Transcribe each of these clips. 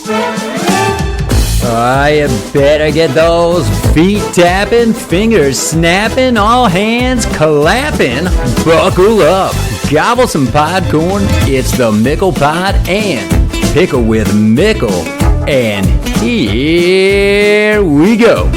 You better get those feet tapping, fingers snapping, all hands clapping. Buckle up, gobble some podcorn. It's the Mickle Pod and Pickle with Mickle. And here we go.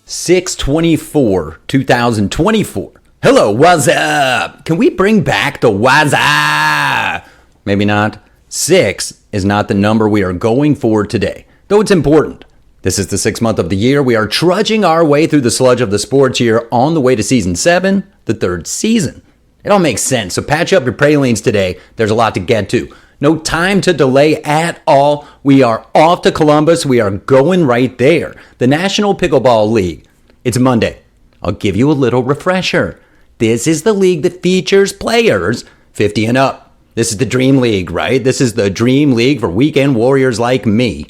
6/24/2024. Hello, what's up? Can we bring back the what's up? Maybe not. 6 is not the number we are going for today, though it's important. This is the 6th month of the year. We are trudging our way through the sludge of the sports year on the way to season 7, the 3rd season. It all makes sense, so patch up your pralines today. There's a lot to get to. No time to delay at all. We are off to Columbus. We are going right there. The National Pickleball League. It's Monday. I'll give you a little refresher. This is the league that features players 50 and up. This is the dream league, right? This is the dream league for weekend warriors like me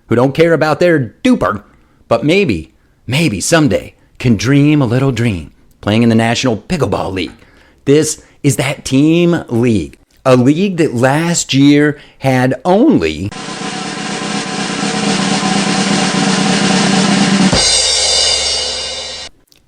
who don't care about their duper, but maybe someday can dream a little dream playing in the National Pickleball League. This is that team league, a league that last year had only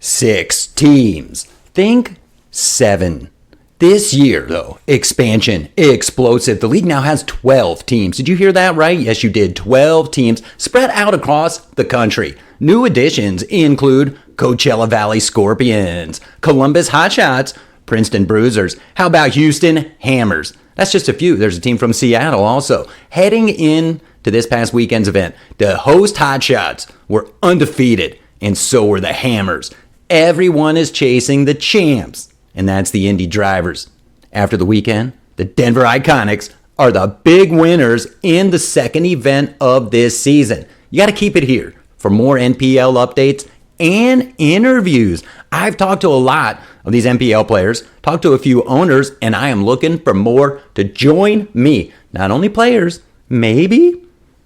6 teams. Think 7. This year, though, expansion, explosive. The league now has 12 teams. Did you hear that right? Yes, you did. 12 teams spread out across the country. New additions include Coachella Valley Scorpions, Columbus Hotshots, Princeton Bruisers. How about Houston Hammers? That's just a few. There's a team from Seattle also. Heading in to this past weekend's event, the host Hotshots were undefeated, and so were the Hammers. Everyone is chasing the champs. And that's the Indy Drivers. After the weekend, the Denver Iconics are the big winners in the second event of this season. You got to keep it here for more NPL updates and interviews. I've talked to a lot of these NPL players, talked to a few owners, and I am looking for more to join me. Not only players, maybe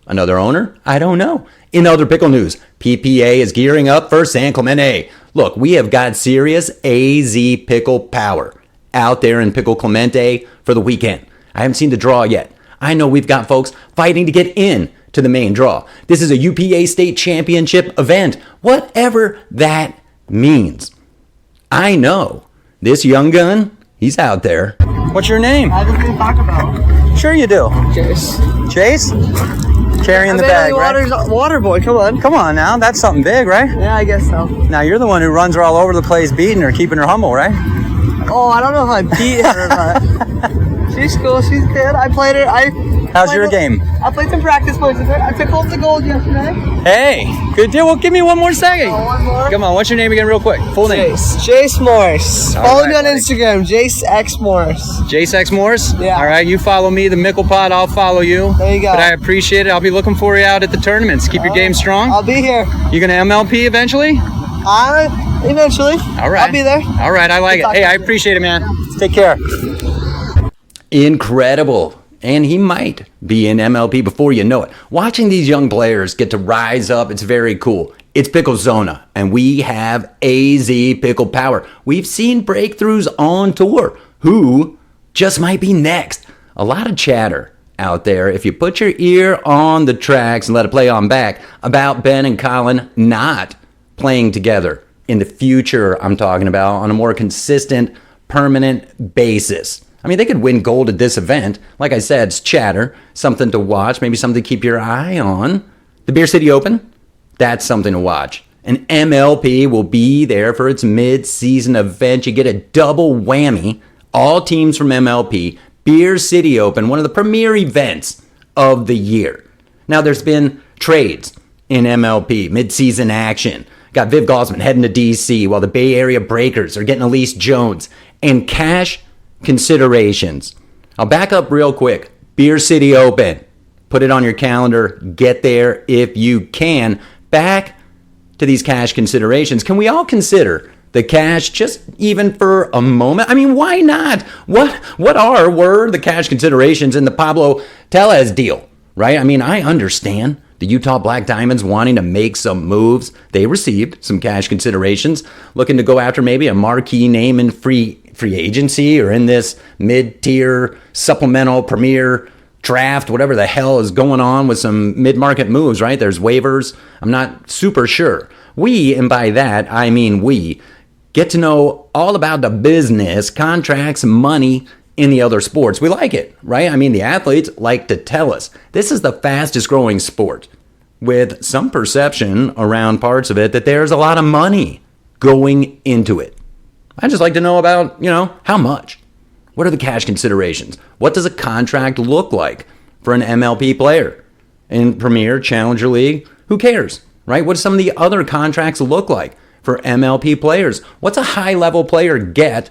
another owner, I don't know. In other pickle news, PPA is gearing up for San Clemente. Look, we have got serious AZ pickle power out there in Pickle Clemente for the weekend. I haven't seen the draw yet. I know we've got folks fighting to get in to the main draw. This is a UPA state championship event, whatever that means. I know this young gun, he's out there. What's your name? I have a Taco Bell. Sure you do. Chase. Chase? Carrying the bag, right? Water boy, come on. Come on now, that's something big, right? Yeah, I guess so. Now you're the one who runs her all over the place beating her, keeping her humble, right? Oh, I don't know if I beat her, but she's cool, she's good. I played her. How's your game? I played some practice points with her. I took home the gold yesterday. Hey, good deal. Well, give me one more second. Oh, one more. Come on, what's your name again real quick? Full name. Jace Morris. Follow me on Instagram, Jace X Morris. Jace X Morris? Yeah. All right, you follow me, the Mickle Pod, I'll follow you. There you go. But I appreciate it. I'll be looking for you out at the tournaments. Keep your game strong. I'll be here. You gonna MLP eventually? Eventually. All right. I'll be there. All right, I like it. Hey, I appreciate it, man. Take care. Incredible. And he might be in MLP before you know it. Watching these young players get to rise up, it's very cool. It's Pickle Zona, and we have AZ Pickle Power. We've seen breakthroughs on tour. Who just might be next? A lot of chatter out there, if you put your ear on the tracks and let it play on back, about Ben and Colin not playing together in the future, I'm talking about, on a more consistent, permanent basis. I mean, they could win gold at this event. Like I said, it's chatter, something to watch, maybe something to keep your eye on. The Beer City Open, that's something to watch. And MLP will be there for its mid-season event. You get a double whammy. All teams from MLP, Beer City Open, one of the premier events of the year. Now, there's been trades in MLP, mid-season action. Got Viv Gosman heading to D.C. while the Bay Area Breakers are getting Elise Jones. And cash considerations. I'll back up real quick. Beer City Open. Put it on your calendar. Get there if you can. Back to these cash considerations. Can we all consider the cash just even for a moment? I mean, why not? What were the cash considerations in the Pablo Tellez deal, right? I mean, I understand the Utah Black Diamonds wanting to make some moves. They received some cash considerations, looking to go after maybe a marquee name in free free agency or in this mid-tier supplemental premier draft, whatever the hell is going on with some mid-market moves, right? There's waivers. I'm not super sure. We, and by that, I mean we, get to know all about the business, contracts, money in the other sports. We like it, right? I mean, the athletes like to tell us. This is the fastest growing sport with some perception around parts of it that there's a lot of money going into it. I just like to know about, how much. What are the cash considerations? What does a contract look like for an MLP player? In Premier, Challenger League, who cares, right? What do some of the other contracts look like for MLP players? What's a high-level player get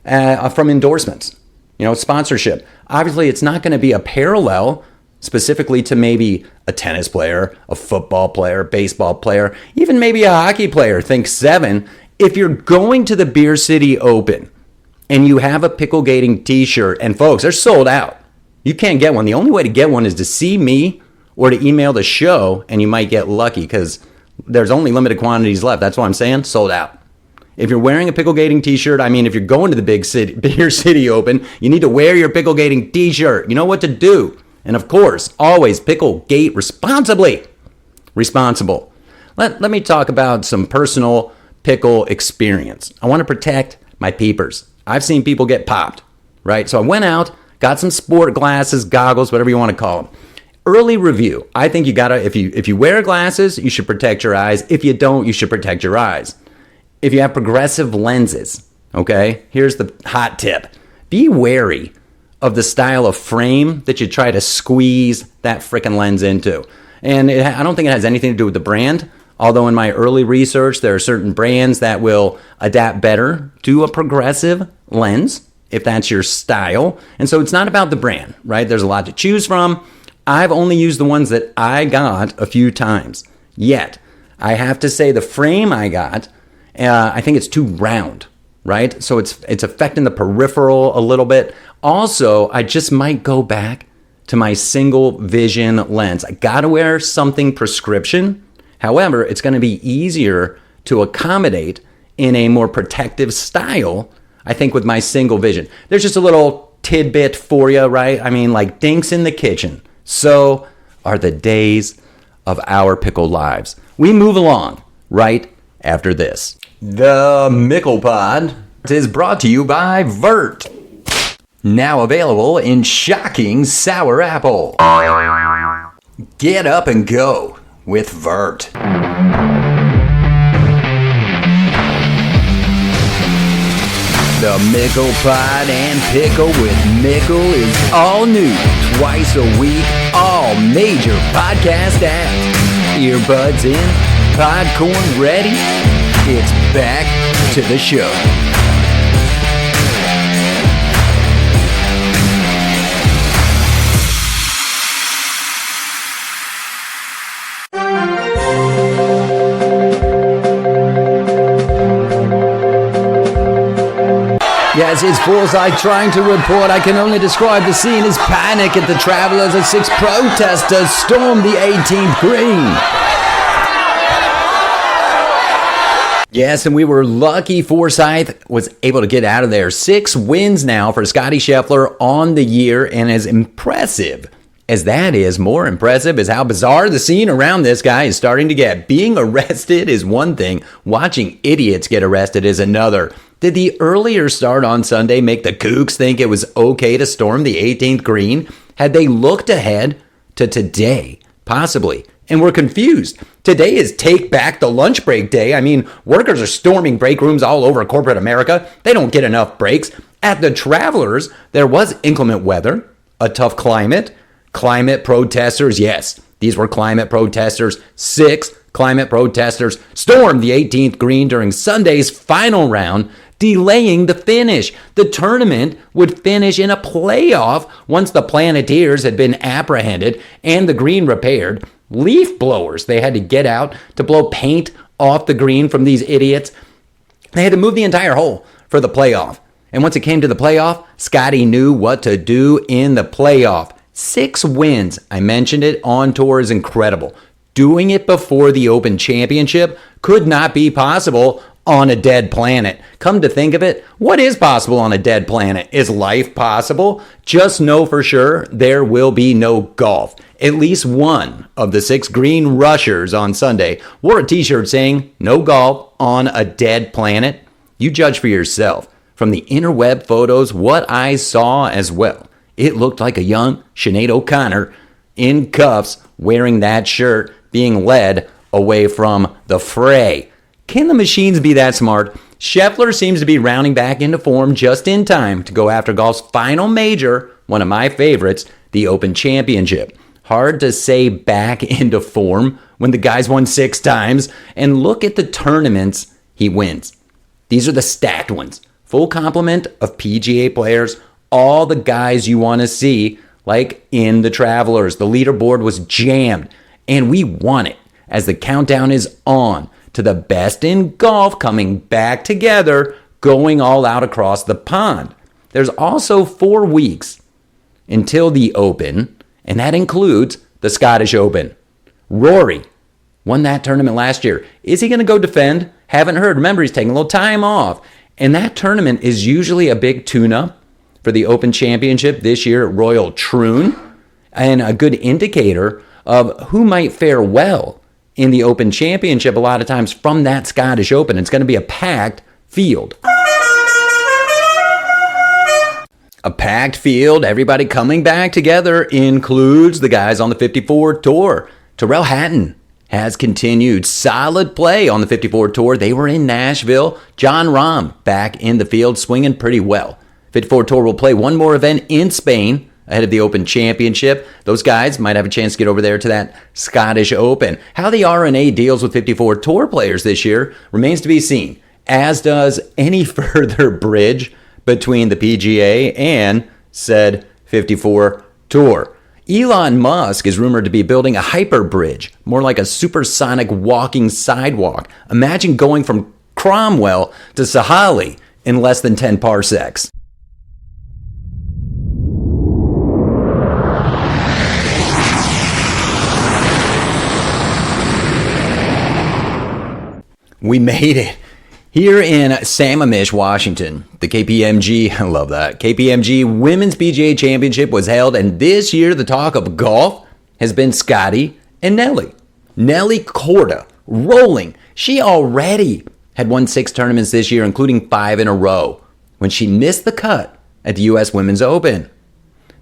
from endorsements? Sponsorship. Obviously, it's not going to be a parallel specifically to maybe a tennis player, a football player, baseball player, even maybe a hockey player. Think 7. If you're going to the Beer City Open and you have a Pickle Gating t-shirt, and folks, they're sold out. You can't get one. The only way to get one is to see me or to email the show, and you might get lucky because there's only limited quantities left. That's what I'm saying. Sold out. If you're wearing a Pickle Gating t-shirt, if you're going to the Beer City Open, you need to wear your Pickle Gating t-shirt. You know what to do. And of course, always Pickle Gate responsibly. Responsible. Let me talk about some personal pickle experience. I want to protect my peepers. I've seen people get popped, right? So I went out, got some sport glasses, goggles, whatever you want to call them. Early review. I think you gotta, if you wear glasses, you should protect your eyes. If you don't, you should protect your eyes. If you have progressive lenses, okay, here's the hot tip. Be wary of the style of frame that you try to squeeze that frickin' lens into. And I don't think it has anything to do with the brand. Although in my early research, there are certain brands that will adapt better to a progressive lens, if that's your style. And so it's not about the brand, right? There's a lot to choose from. I've only used the ones that I got a few times. Yet, I have to say the frame I got, I think it's too round, right? So it's affecting the peripheral a little bit. Also, I just might go back to my single vision lens. I gotta wear something prescription. However, it's going to be easier to accommodate in a more protective style, I think, with my single vision. There's just a little tidbit for you, right? Like dinks in the kitchen. So are the days of our pickle lives. We move along right after this. The Mickle Pod is brought to you by Vert. Now available in shocking sour apple. Get up and go with Vert. The Mickle Pod and Pickle with Mickle is all new twice a week, all major podcast apps. Earbuds in, podcorn ready. It's back to the show. Yes, it's Forsyth trying to report. I can only describe the scene as panic at the Travelers as 6 protesters storm the 18th green. Yes, and we were lucky Forsyth was able to get out of there. 6 wins now for Scotty Scheffler on the year, and as impressive as that is, more impressive is how bizarre the scene around this guy is starting to get. Being arrested is one thing. Watching idiots get arrested is another. Did the earlier start on Sunday make the Kooks think it was okay to storm the 18th green? Had they looked ahead to today? Possibly. And we're confused. Today is take back the lunch break day. Workers are storming break rooms all over corporate America. They don't get enough breaks. At the Travelers, there was inclement weather, a tough climate protesters. Yes, these were climate protesters. 6 climate protesters stormed the 18th green during Sunday's final round, delaying the finish. The tournament would finish in a playoff once the Planeteers had been apprehended and the green repaired. Leaf blowers they had to get out to blow paint off the green from these idiots. They had to move the entire hole for the playoff. And once it came to the playoff, Scotty knew what to do in the playoff. 6 wins. I mentioned it on tour is incredible. Doing it before the Open Championship could not be possible on a dead planet. Come to think of it, what is possible on a dead planet? Is life possible? Just know for sure there will be no golf. At least one of the 6 green rushers on Sunday wore a t-shirt saying, "No golf on a dead planet." You judge for yourself. From the interweb photos, what I saw as well, it looked like a young Sinead O'Connor in cuffs wearing that shirt being led away from the fray. Can the machines be that smart? Scheffler seems to be rounding back into form just in time to go after golf's final major, one of my favorites, the Open Championship. Hard to say back into form when the guy's won 6 times, and look at the tournaments he wins. These are the stacked ones. Full complement of PGA players, all the guys you want to see, like in the Travelers. The leaderboard was jammed, and we won it as the countdown is on to the best in golf coming back together, going all out across the pond. There's also 4 weeks until the Open, and that includes the Scottish Open. Rory won that tournament last year. Is he going to go defend? Haven't heard. Remember, he's taking a little time off. And that tournament is usually a big tune-up for the Open Championship this year at Royal Troon, and a good indicator of who might fare well in the Open Championship a lot of times from that Scottish Open. It's going to be a packed field. A packed field, everybody coming back together, includes the guys on the 54 Tour. Tyrrell Hatton has continued solid play on the 54 Tour. They were in Nashville. John Rahm back in the field, swinging pretty well. 54 Tour will play one more event in Spain ahead of the Open Championship. Those guys might have a chance to get over there to that Scottish Open. How the R&A deals with 54 Tour players this year remains to be seen, as does any further bridge between the PGA and said 54 Tour. Elon Musk is rumored to be building a hyper bridge, more like a supersonic walking sidewalk. Imagine going from Cromwell to Sahali in less than 10 parsecs. We made it. Here in Sammamish, Washington, the KPMG, I love that, KPMG Women's PGA Championship was held, and this year the talk of golf has been Scotty and Nellie. Nellie Korda, rolling. She already had won 6 tournaments this year, including 5 in a row, when she missed the cut at the U.S. Women's Open.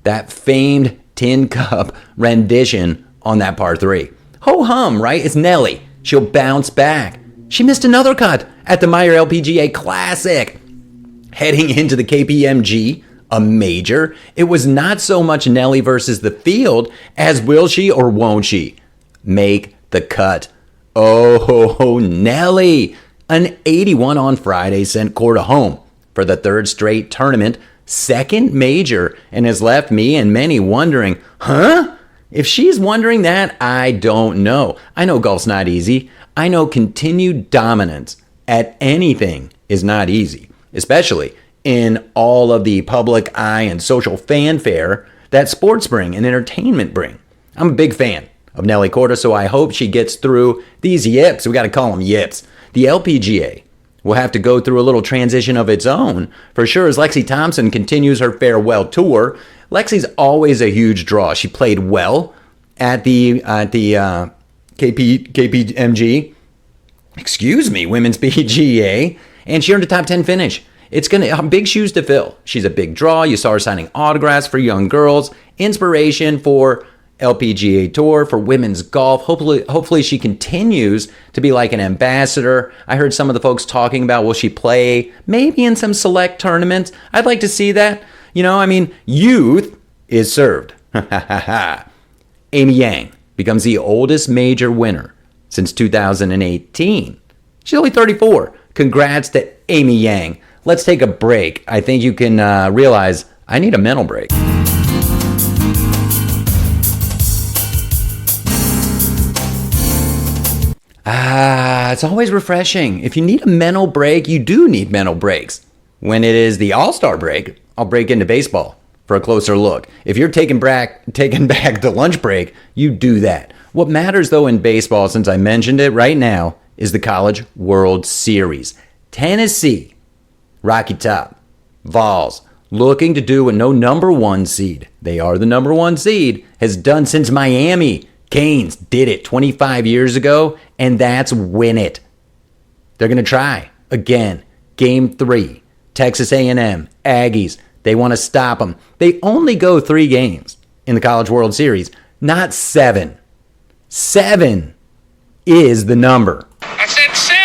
That famed tin cup rendition on that par 3. Ho-hum, right? It's Nellie. She'll bounce back. She missed another cut at the Meyer LPGA Classic. Heading into the KPMG, a major, it was not so much Nellie versus the field as will she or won't she make the cut. Oh, Nellie! An 81 on Friday sent Korda home for the 3rd straight tournament, 2nd major, and has left me and many wondering, huh? If she's wondering that, I don't know. I know golf's not easy. I know continued dominance at anything is not easy, especially in all of the public eye and social fanfare that sports bring and entertainment bring. I'm a big fan of Nellie Korda, so I hope she gets through these yips. We got to call them yips. The LPGA will have to go through a little transition of its own, for sure, as Lexi Thompson continues her farewell tour. Lexi's always a huge draw. She played well at the KPMG, Women's PGA, and she earned a top 10 finish. It's gonna big shoes to fill. She's a big draw. You saw her signing autographs for young girls, inspiration for LPGA Tour, for women's golf. Hopefully she continues to be like an ambassador. I heard some of the folks talking about, will she play maybe in some select tournaments? I'd like to see that. Youth is served. Amy Yang becomes the oldest major winner since 2018. She's only 34. Congrats to Amy Yang. Let's take a break. I think you can realize I need a mental break. It's always refreshing. If you need a mental break, you do need mental breaks. When it is the All-Star break, I'll break into baseball for a closer look. If you're taking back the lunch break, you do that. What matters, though, in baseball, since I mentioned it right now, is the College World Series. Tennessee, Rocky Top, Vols, looking to do what no number one seed, they are the number one seed, has done since Miami. Canes did it 25 years ago, and that's win it. They're going to try again. Game 3, Texas A&M, Aggies. They want to stop them. They only go 3 games in the College World Series, not 7. 7 is the number. I said 7.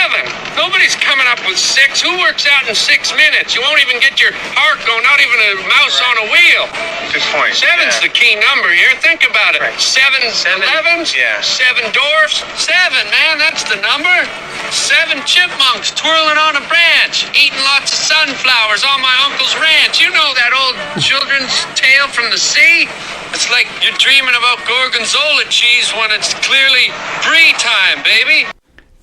Nobody's coming up with 6. Who works out in 6 minutes? You won't even get your heart going, not even a mouse on a wheel. Good point. 7's the key number here. Think about it. Right. 7 11s, Yeah. 7 dwarfs. 7, man, that's the number. 7 chipmunks twirling on a branch, eating lots of sunflowers on my uncle's ranch. You know that old children's tale from the sea? It's like you're dreaming about gorgonzola cheese when it's clearly brie time, baby.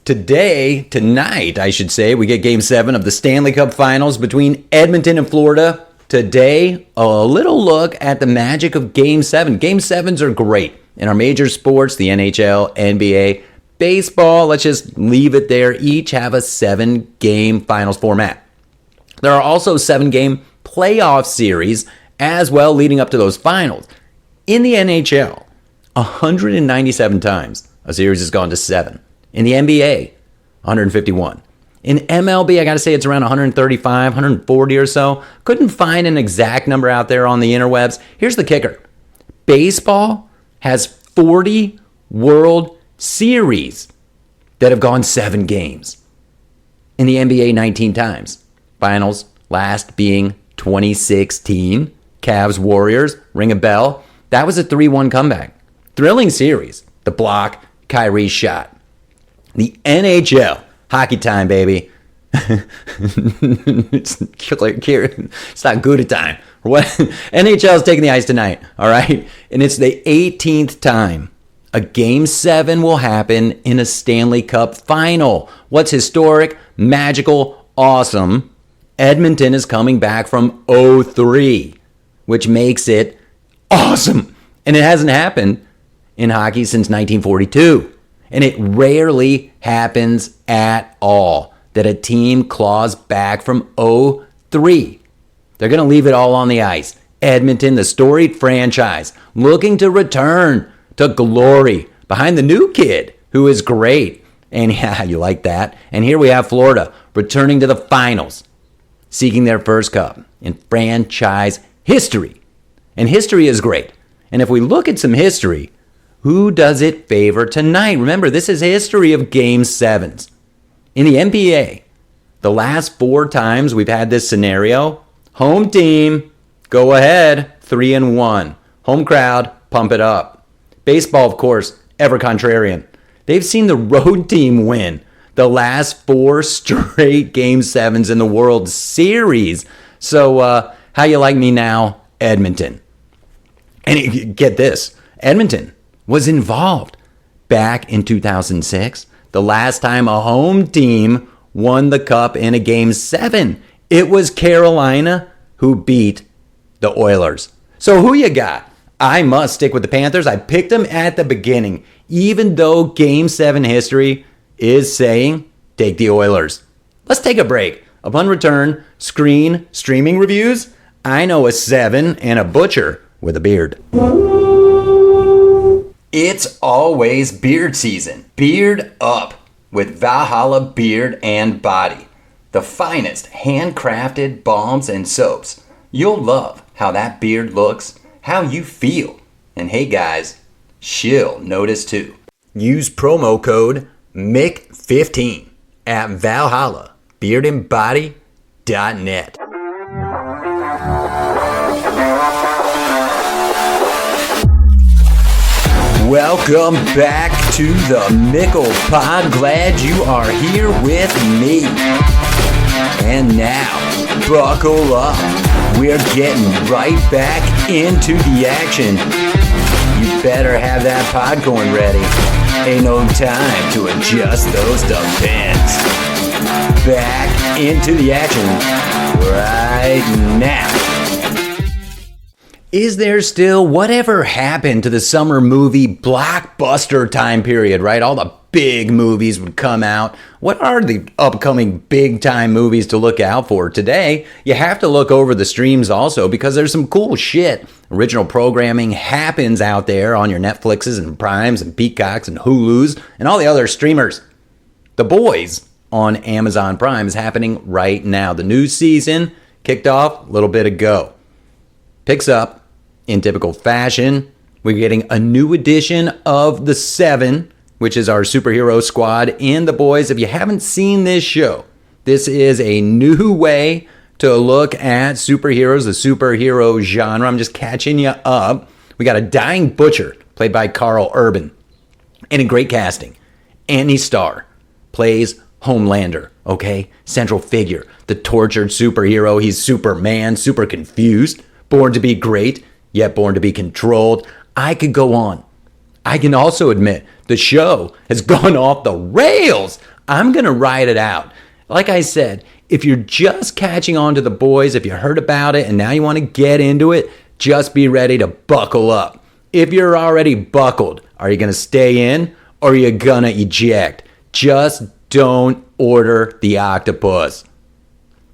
Tonight, I should say, we get Game 7 of the Stanley Cup Finals between Edmonton and Florida. Today, a little look at the magic of Game 7. Game 7s are great in our major sports, the NHL, NBA, baseball. Let's just leave it there. Each have a 7-game finals format. There are also 7-game playoff series as well leading up to those finals. In the NHL, 197 times a series has gone to 7. In the NBA, 151. In MLB, I got to say it's around 135, 140 or so. Couldn't find an exact number out there on the interwebs. Here's the kicker. Baseball has 40 World Series that have gone 7 games. In the NBA, 19 times. Finals, last being 2016. Cavs, Warriors, ring a bell. That was a 3-1 comeback. Thrilling series. The block, Kyrie's shot. The NHL, hockey time, baby. It's not Gouda time. What? NHL is taking the ice tonight, all right? And it's the 18th time a Game 7 will happen in a Stanley Cup final. What's historic, magical, awesome? Edmonton is coming back from 0-3, which makes it awesome. And it hasn't happened in hockey since 1942. And it rarely happens at all that a team claws back from 0-3. They're going to leave it all on the ice. Edmonton, the storied franchise, looking to return to glory behind the new kid, who is great. And yeah, you like that. And here we have Florida returning to the finals, seeking their first cup in franchise history. And history is great. And if we look at some history, who does it favor tonight? Remember, this is history of Game 7s. In the NBA, the last 4 times we've had this scenario, home team, go ahead, 3-1. Home crowd, pump it up. Baseball, of course, ever contrarian. They've seen the road team win the last 4 straight Game 7s in the World Series. So, how you like me now, Edmonton? And get this, Edmonton was involved back in 2006, the last time a home team won the cup in a Game 7. It was Carolina who beat the Oilers. So who you got? I must stick with the Panthers. I picked them at the beginning, even though Game 7 history is saying take the Oilers. Let's take a break. Upon return, streaming reviews. I know a 7 and a butcher with a beard. It's always beard season. Beard up with Valhalla Beard and Body. The finest handcrafted balms and soaps. You'll love how that beard looks, how you feel. And hey guys, she'll notice too. Use promo code MIC15 at ValhallaBeardandBody.net. Welcome back to the Mickle Pod. Glad you are here with me. And now, buckle up. We're getting right back into the action. You better have that popcorn ready. Ain't no time to adjust those depends. Back into the action right now. Is there still whatever happened to the summer movie blockbuster time period, right? All the big movies would come out. What are the upcoming big time movies to look out for? Today, you have to look over the streams also because there's some cool shit. Original programming happens out there on your Netflixes and Primes and Peacocks and Hulus and all the other streamers. The Boys on Amazon Prime is happening right now. The new season kicked off a little bit ago. Picks up in typical fashion. We're getting a new edition of The Seven, which is our superhero squad in The Boys. If you haven't seen this show, this is a new way to look at superheroes, the superhero genre. I'm just catching you up. We got a dying butcher, played by Carl Urban, and a great casting. Anthony Starr plays Homelander, okay? Central figure, the tortured superhero. He's Superman, super confused, born to be great, yet born to be controlled. I could go on. I can also admit the show has gone off the rails. I'm going to ride it out. Like I said, if you're just catching on to The Boys, if you heard about it and now you want to get into it, just be ready to buckle up. If you're already buckled, are you going to stay in or are you going to eject? Just don't order the octopus.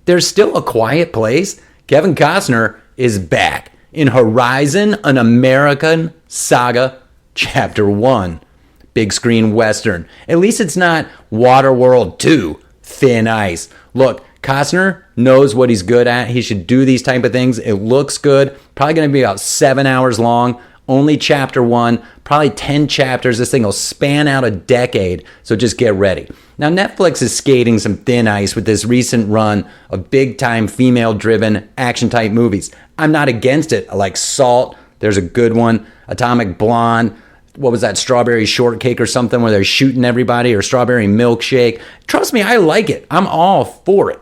There's still a quiet place. Kevin Costner is back in Horizon, an American Saga, Chapter 1. Big screen Western. At least it's not Waterworld 2, Thin Ice. Look, Costner knows what he's good at. He should do these type of things. It looks good. Probably going to be about 7 hours long. Only Chapter 1. Probably 10 chapters. This thing will span out a decade. So just get ready. Now, Netflix is skating some thin ice with this recent run of big-time female-driven action-type movies. I'm not against it. I like Salt. There's a good one. Atomic Blonde. What was that, Strawberry Shortcake or something where they're shooting everybody, or Strawberry Milkshake? Trust me, I like it. I'm all for it.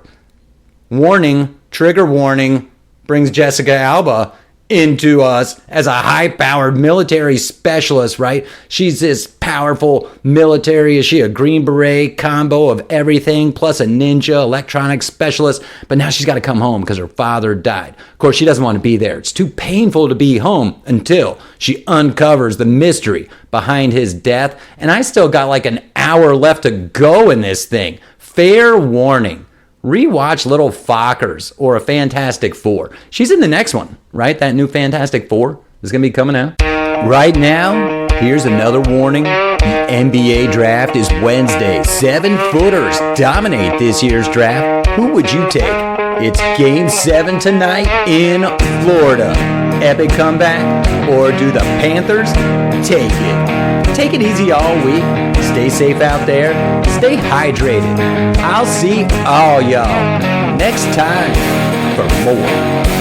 Warning, trigger warning, brings Jessica Alba into us as a high-powered military specialist, right? She's this powerful military. Is she a Green Beret combo of everything, plus a ninja, electronics specialist? But now she's got to come home because her father died. Of course, she doesn't want to be there. It's too painful to be home until she uncovers the mystery behind his death. And I still got like an hour left to go in this thing. Fair warning. Rewatch Little Fockers or a Fantastic Four. She's in the next one, right? That new Fantastic Four is going to be coming out. Right now, here's another warning. The NBA draft is Wednesday. 7-footers dominate this year's draft. Who would you take? It's Game 7 tonight in Florida. Epic comeback? Or do the Panthers take it? Take it easy all week. Stay safe out there. Stay hydrated. I'll see all y'all next time for more